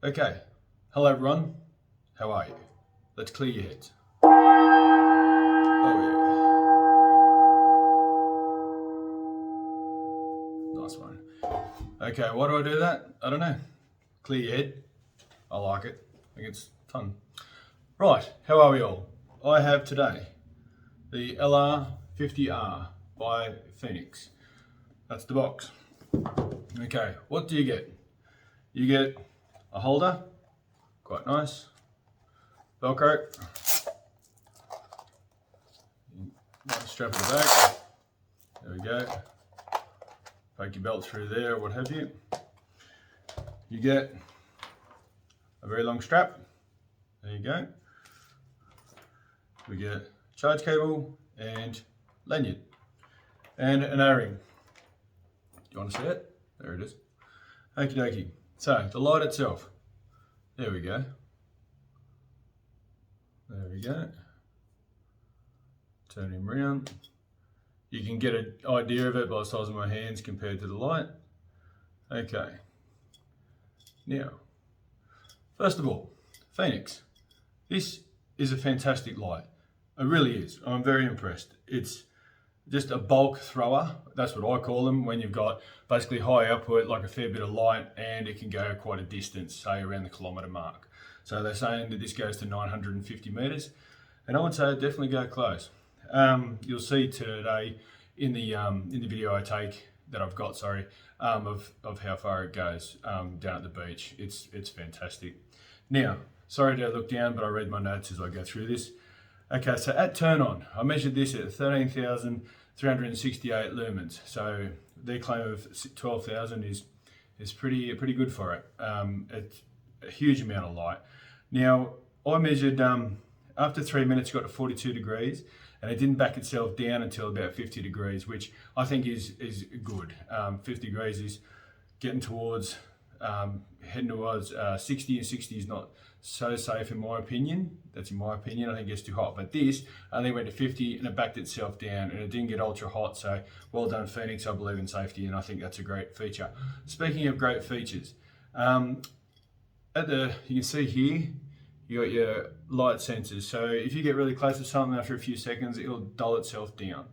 Okay, hello everyone, how are you? Let's clear your heads. Oh yeah, nice one. Okay, why do I do that? I don't know. Clear your head, I like it, I think it's fun. Right, how are we all? I have today the LR50R by Fenix. That's the box. Okay, what do you get? You get a holder, quite nice, Velcro, strap at the back, there we go, poke your belt through there, what have you. You get a very long strap, there you go. We get charge cable and lanyard and an O-ring. Do you want to see it? There it is. Okie dokie. So the light itself, there we go. There we go. Turn him around. You can get an idea of it by the size of my hands compared to the light. Okay. Now, first of all, Fenix. This is a fantastic light. It really is. I'm very impressed. It's just a bulk thrower. That's what I call them, when you've got basically high output, like a fair bit of light, and it can go quite a distance, say around the kilometre mark. So they're saying that this goes to 950 metres, and I would say definitely go close. You'll see today in the video I've got, of how far it goes down at the beach. It's fantastic. Now, sorry to look down, but I read my notes as I go through this. Okay, so at turn on, I measured this at 13,368 lumens. So their claim of 12,000 is pretty good for it. It's a huge amount of light. Now, I measured after 3 minutes, got to 42 degrees, and it didn't back itself down until about 50 degrees, which I think is good. 50 degrees is getting towards, heading towards 60, and 60 is not so safe in my opinion. That's in my opinion. I think it gets too hot. But this only went to 50 and it backed itself down, and it didn't get ultra hot. So well done, Fenix. I believe in safety, and I think that's a great feature. Speaking of great features, you can see here, you got your light sensors. So if you get really close to something after a few seconds, it'll dull itself down,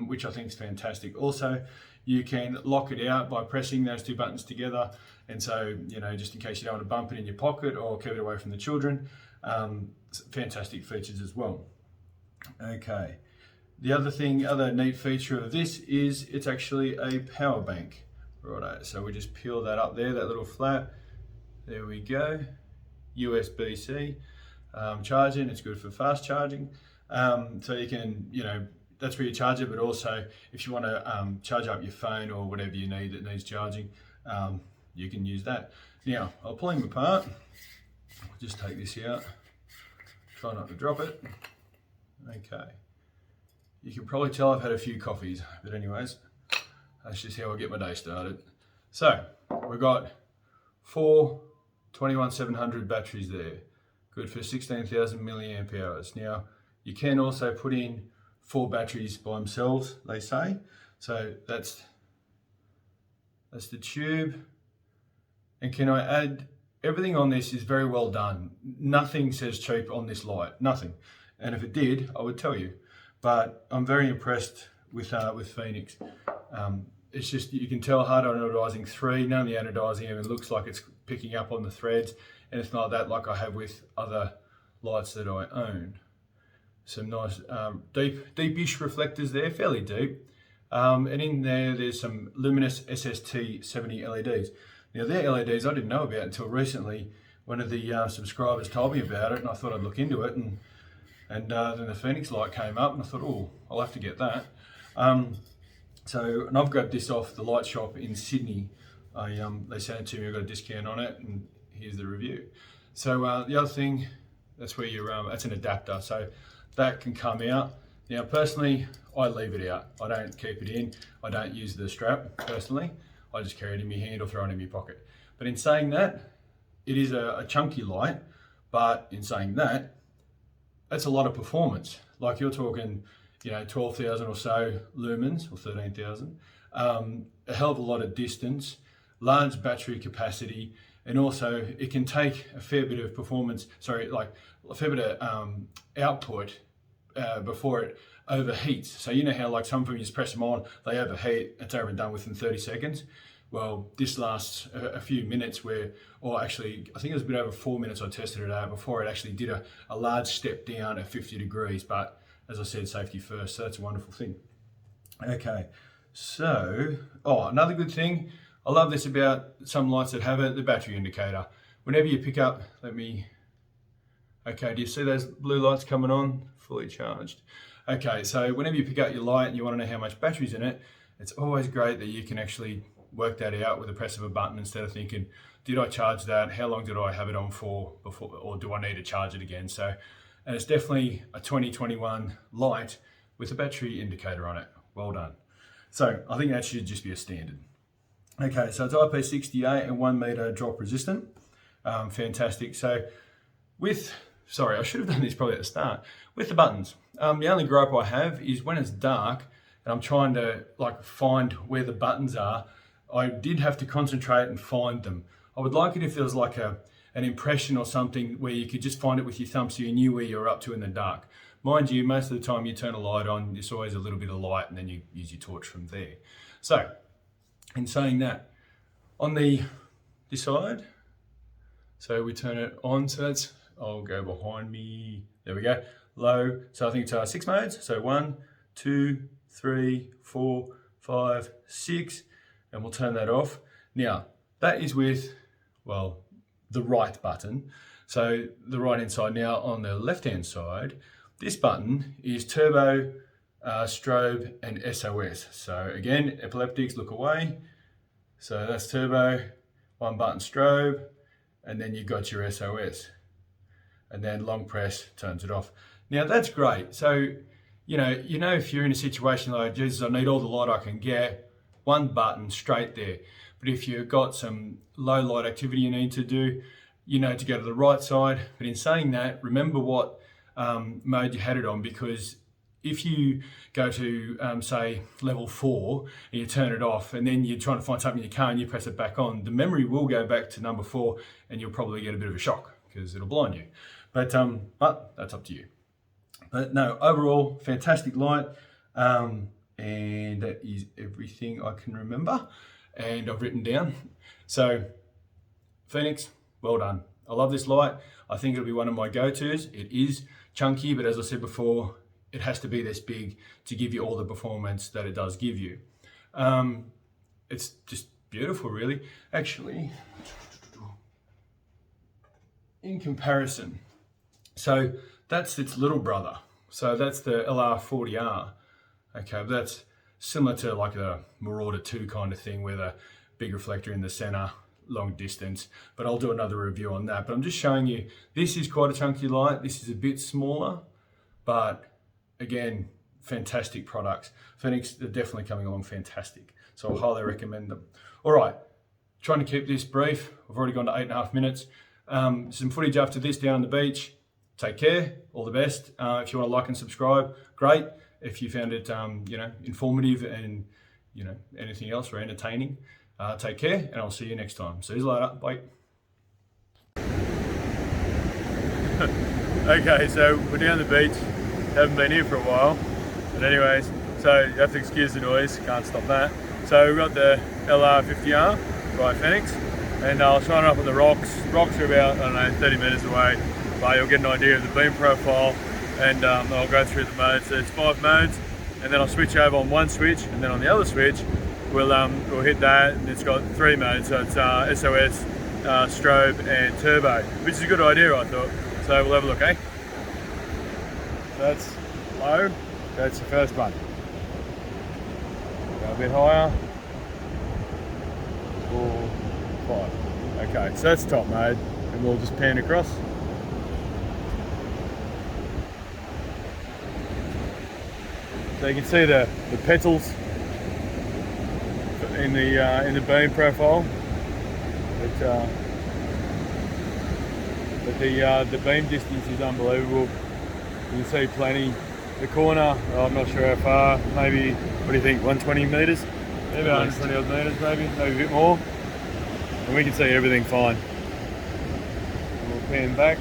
which I think is fantastic. Also, you can lock it out by pressing those two buttons together. And so, just in case you don't want to bump it in your pocket or keep it away from the children, fantastic features as well. Okay. The other neat feature of this is it's actually a power bank. Righto, so we just peel that up there, that little flap. There we go. USB-C charging. It's good for fast charging. So you can, that's where you charge it, but also if you want to charge up your phone or whatever you need that needs charging, you can use that. Now, I'll pull him apart. I'll just take this out. Try not to drop it. Okay. You can probably tell I've had a few coffees, but anyways, that's just how I get my day started. So, we've got 4 21700 batteries there. Good for 16,000 milliamp hours. Now, you can also put in 4 batteries by themselves, they say. So that's the tube. And can I add, everything on this is very well done. Nothing says cheap on this light, nothing. And if it did, I would tell you. But I'm very impressed with Fenix. It's just, you can tell hard anodizing 3, none of the anodizing even looks like it's picking up on the threads, and it's not that like I have with other lights that I own. Some nice deepish reflectors there, fairly deep. And in there's some luminous SST70 LEDs. Now they're LEDs I didn't know about until recently. One of the subscribers told me about it, and I thought I'd look into it, and then the Fenix light came up, and I thought, oh, I'll have to get that. And I've grabbed this off the light shop in Sydney. They sent it to me, I got a discount on it, and here's the review. So the other thing, that's where that's an adapter, so that can come out. Now personally, I leave it out. I don't keep it in. I don't use the strap personally. I just carry it in my hand or throw it in my pocket. But in saying that, it is a chunky light, but in saying that, that's a lot of performance. Like you're talking, 12,000 or so lumens, or 13,000, a hell of a lot of distance. large battery capacity, and also it can take a fair bit of performance, like a fair bit of output before it overheats. So you know how like some of them you just press them on, they overheat, it's over and done within 30 seconds. Well, this lasts a few minutes or actually, I think it was a bit over 4 minutes I tested it out before it actually did a large step down at 50 degrees. But as I said, safety first, so that's a wonderful thing. Okay, so, another good thing, I love this about some lights that have it, the battery indicator. Whenever you pick up, okay, do you see those blue lights coming on? Fully charged. Okay, so whenever you pick up your light and you want to know how much battery's in it, it's always great that you can actually work that out with the press of a button instead of thinking, did I charge that? How long did I have it on for before, or do I need to charge it again? So, and it's definitely a 2021 light with a battery indicator on it. Well done. So I think that should just be a standard. Okay, so it's IP68 and 1 meter drop resistant. Fantastic. So I should have done this probably at the start. With the buttons, the only gripe I have is when it's dark and I'm trying to like find where the buttons are, I did have to concentrate and find them. I would like it if there was like an impression or something where you could just find it with your thumb so you knew where you're up to in the dark. Mind you, most of the time you turn a light on, there's always a little bit of light and then you use your torch from there. So, in saying that, on this side, so we turn it on, so I'll go behind me, there we go, low, so I think it's 6 modes, so 1, 2, 3, 4, 5, 6, and we'll turn that off. Now, that is with, the right button, so the right hand side. Now, on the left hand side, this button is turbo, strobe, and SOS. So again, epileptics, look away. So that's turbo, 1 button strobe, and then you've got your SOS. And then long press turns it off. Now that's great. So, you know if you're in a situation like, Jesus, I need all the light I can get, 1 button straight there. But if you've got some low light activity you need to do, to go to the right side. But in saying that, remember what mode you had it on, because if you go to say level 4 and you turn it off and then you're trying to find something in your car and you press it back on, the memory will go back to number 4 and you'll probably get a bit of a shock because it'll blind you. But that's up to you. But no, overall, fantastic light. And that is everything I can remember and I've written down. So Fenix, well done. I love this light. I think it'll be one of my go-tos. It is chunky, but as I said before, it has to be this big to give you all the performance that it does give you. It's just beautiful, really. Actually, in comparison, so that's its little brother. So that's the LR50R. Okay, that's similar to like a Marauder 2 kind of thing, where the big reflector in the center, long distance, but I'll do another review on that. But I'm just showing you, this is quite a chunky light. This is a bit smaller, but again, fantastic products. Fenix, they're definitely coming along fantastic. So I highly recommend them. All right, trying to keep this brief. I've already gone to 8.5 minutes. Some footage after this down on the beach. Take care, all the best. If you want to like and subscribe, great. If you found it, informative and, anything else or entertaining, take care and I'll see you next time. See you later, bye. Okay, so we're down the beach. Haven't been here for a while. But anyways, so you have to excuse the noise, can't stop that. So we've got the LR50R by Fenix and I'll shine it up on the rocks. Rocks are about, 30 meters away, but you'll get an idea of the beam profile and I'll go through the modes. So it's 5 modes and then I'll switch over on one switch and then on the other switch we'll hit that, and it's got 3 modes. So it's SOS, strobe and turbo, which is a good idea, I thought. So we'll have a look, eh? So that's low, that's the first one. Go a bit higher, 4, 5. Okay, so that's top mode, and we'll just pan across. So you can see the petals in the beam profile, but the beam distance is unbelievable. You can see plenty. The corner, I'm not sure how far, maybe, what do you think, 120 metres? Maybe 120 odd metres, maybe a bit more. and we can see everything fine. We'll pan back.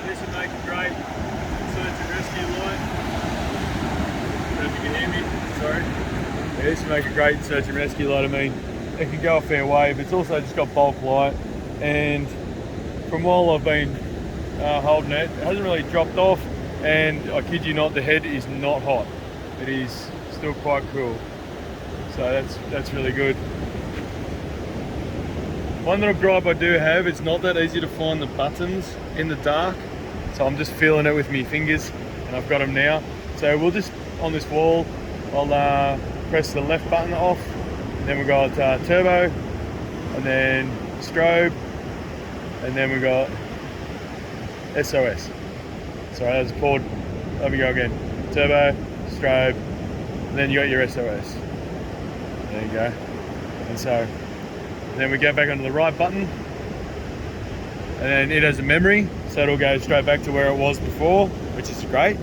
This would make a great search and rescue light. I don't know if you can hear me, sorry. Yeah, this would make a great search and rescue light. I mean, it can go a fair way, but it's also just got bulk light. And from while I've been holding it, it hasn't really dropped off. And I kid you not, the head is not hot. It is still quite cool. So that's really good. One little gripe I do have, it's not that easy to find the buttons in the dark. So I'm just feeling it with my fingers, and I've got them now. So we'll just, on this wall, I'll press the left button off. Then we've got turbo, and then strobe, and then we've got SOS. Sorry, that was a chord. Let me go again. Turbo, strobe, and then you got your SOS. There you go. And so then we go back onto the right button, and then it has a memory, so it'll go straight back to where it was before, which is great.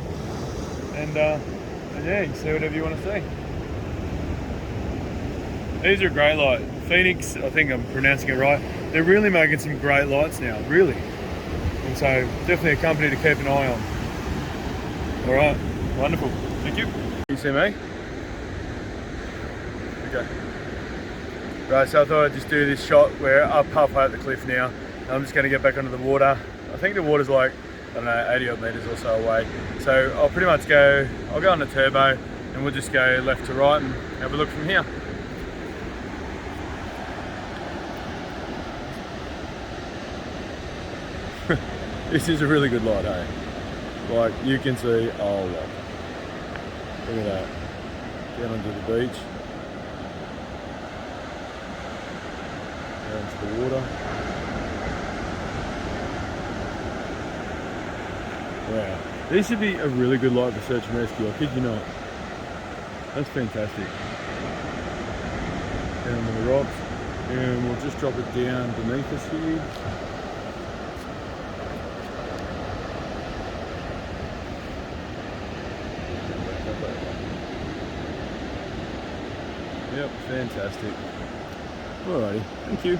And yeah, you can see whatever you want to see. These are a great light. Fenix, I think I'm pronouncing it right. They're really making some great lights now, really. And so definitely a company to keep an eye on. All right, wonderful. Thank you. You see me? Okay. Right, so I thought I'd just do this shot. We're up halfway up the cliff now. And I'm just going to get back onto the water. I think the water's like, I don't know, 80 odd metres or so away. So I'll pretty much I'll go on the turbo, and we'll just go left to right and have a look from here. This is a really good light, eh? Like, you can see a lot. Look at that. Down onto the beach. Down to the water. Wow. This should be a really good light for search and rescue, I kid you not. That's fantastic. Down on the rocks. And we'll just drop it down beneath us here. Yep, fantastic. Alrighty, thank you.